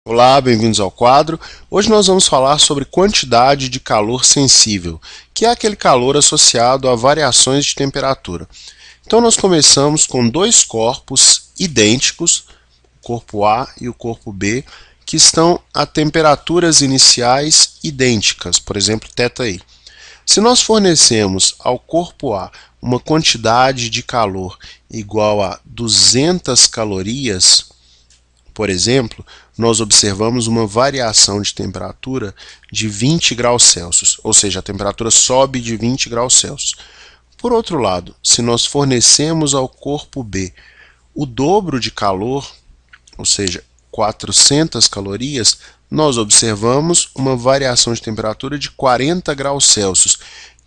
Olá, bem-vindos ao quadro. Hoje nós vamos falar sobre quantidade de calor sensível, que é aquele calor associado a variações de temperatura. Então nós começamos com dois corpos idênticos, o corpo A e o corpo B, que estão a temperaturas iniciais idênticas, por exemplo, θI. Se nós fornecemos ao corpo A uma quantidade de calor igual a 200 calorias, por exemplo, nós observamos uma variação de temperatura de 20 graus Celsius, ou seja, a temperatura sobe de 20 graus Celsius. Por outro lado, se nós fornecemos ao corpo B o dobro de calor, ou seja, 400 calorias, nós observamos uma variação de temperatura de 40 graus Celsius,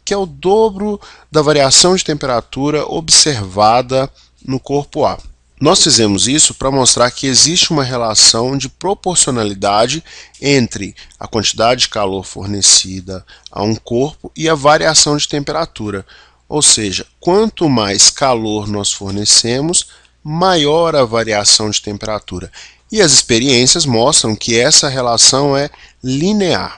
que é o dobro da variação de temperatura observada no corpo A. Nós fizemos isso para mostrar que existe uma relação de proporcionalidade entre a quantidade de calor fornecida a um corpo e a variação de temperatura. Ou seja, quanto mais calor nós fornecemos, maior a variação de temperatura. E as experiências mostram que essa relação é linear.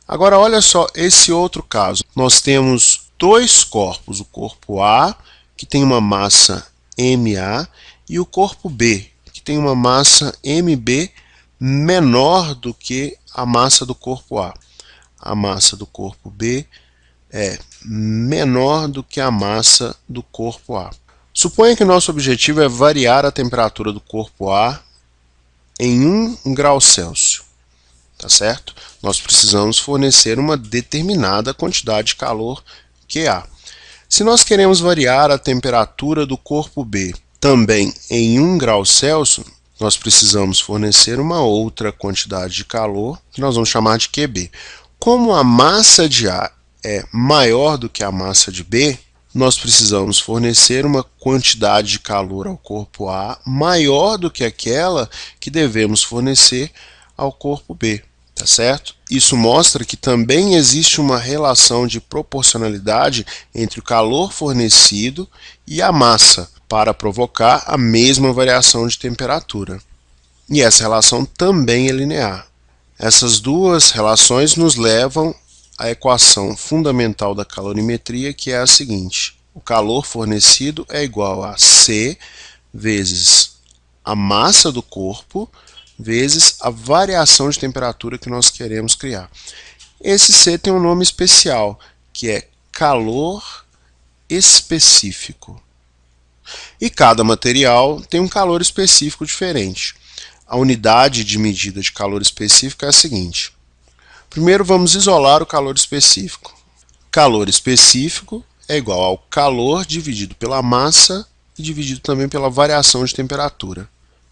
Agora, olha só esse outro caso. Nós temos dois corpos, o corpo A, que tem uma massa MA, e o corpo B, que tem uma massa MB menor do que a massa do corpo A. A massa do corpo B é menor do que a massa do corpo A. Suponha que nosso objetivo é variar a temperatura do corpo A em 1 grau Celsius. Tá certo? Nós precisamos fornecer uma determinada quantidade de calor QA. Se nós queremos variar a temperatura do corpo B também em 1 grau Celsius, nós precisamos fornecer uma outra quantidade de calor, que nós vamos chamar de QB. Como a massa de A é maior do que a massa de B, nós precisamos fornecer uma quantidade de calor ao corpo A maior do que aquela que devemos fornecer ao corpo B. Tá certo? Isso mostra que também existe uma relação de proporcionalidade entre o calor fornecido e a massa para provocar a mesma variação de temperatura. E essa relação também é linear. Essas duas relações nos levam à equação fundamental da calorimetria, que é a seguinte: o calor fornecido é igual a C vezes a massa do corpo vezes a variação de temperatura que nós queremos criar. Esse C tem um nome especial, que é calor específico. E cada material tem um calor específico diferente. A unidade de medida de calor específico é a seguinte. Primeiro vamos isolar o calor específico. Calor específico é igual ao calor dividido pela massa e dividido também pela variação de temperatura.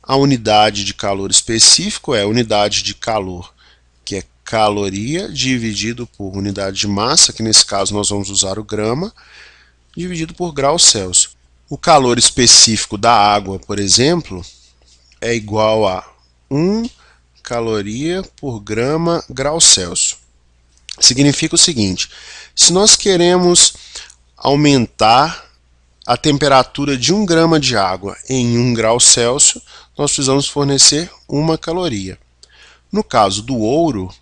A unidade de calor específico é a unidade de calor, que é caloria, dividido por unidade de massa, que nesse caso nós vamos usar o grama, dividido por grau Celsius. O calor específico da água, por exemplo, é igual a 1 caloria por grama grau Celsius. Significa o seguinte: se nós queremos aumentar a temperatura de 1 grama de água em 1 grau Celsius, nós precisamos fornecer 1 caloria. No caso do ouro,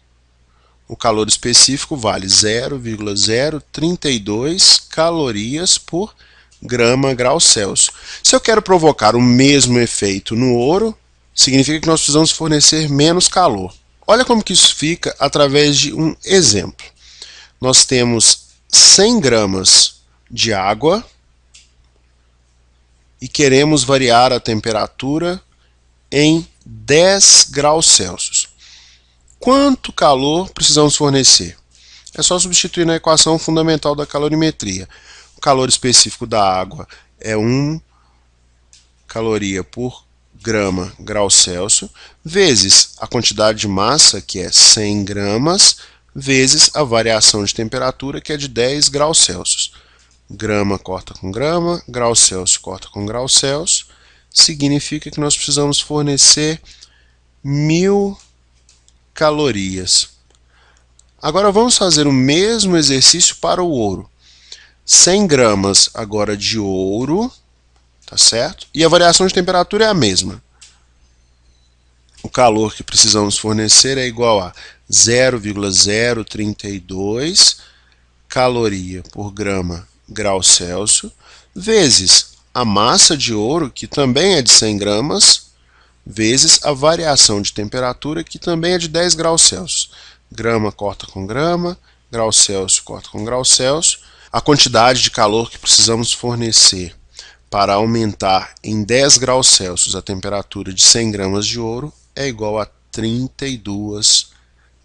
o calor específico vale 0,032 calorias por grama grau Celsius. Se eu quero provocar o mesmo efeito no ouro, significa que nós precisamos fornecer menos calor. Olha como que isso fica através de um exemplo. Nós temos 100 gramas de água e queremos variar a temperatura em 10 graus Celsius. Quanto calor precisamos fornecer? É só substituir na equação fundamental da calorimetria. O calor específico da água é 1 caloria por grama grau Celsius, vezes a quantidade de massa, que é 100 gramas, vezes a variação de temperatura, que é de 10 graus Celsius. Grama corta com grama, grau Celsius corta com grau Celsius, significa que nós precisamos fornecer 1000 calorias. Agora vamos fazer o mesmo exercício para o ouro. 100 gramas agora de ouro, tá certo? E a variação de temperatura é a mesma. o calor que precisamos fornecer é igual a 0,032 caloria por grau Celsius, vezes a massa de ouro, que também é de 100 gramas, vezes a variação de temperatura, que também é de 10 graus Celsius. Grama corta com grama, grau Celsius corta com grau Celsius. A quantidade de calor que precisamos fornecer para aumentar em 10 graus Celsius a temperatura de 100 gramas de ouro é igual a 32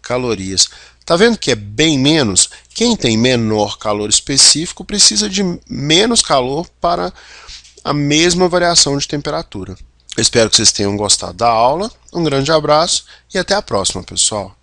calorias. Tá vendo que é bem menos? Quem tem menor calor específico precisa de menos calor para a mesma variação de temperatura. Eu espero que vocês tenham gostado da aula. Um grande abraço e até a próxima, pessoal.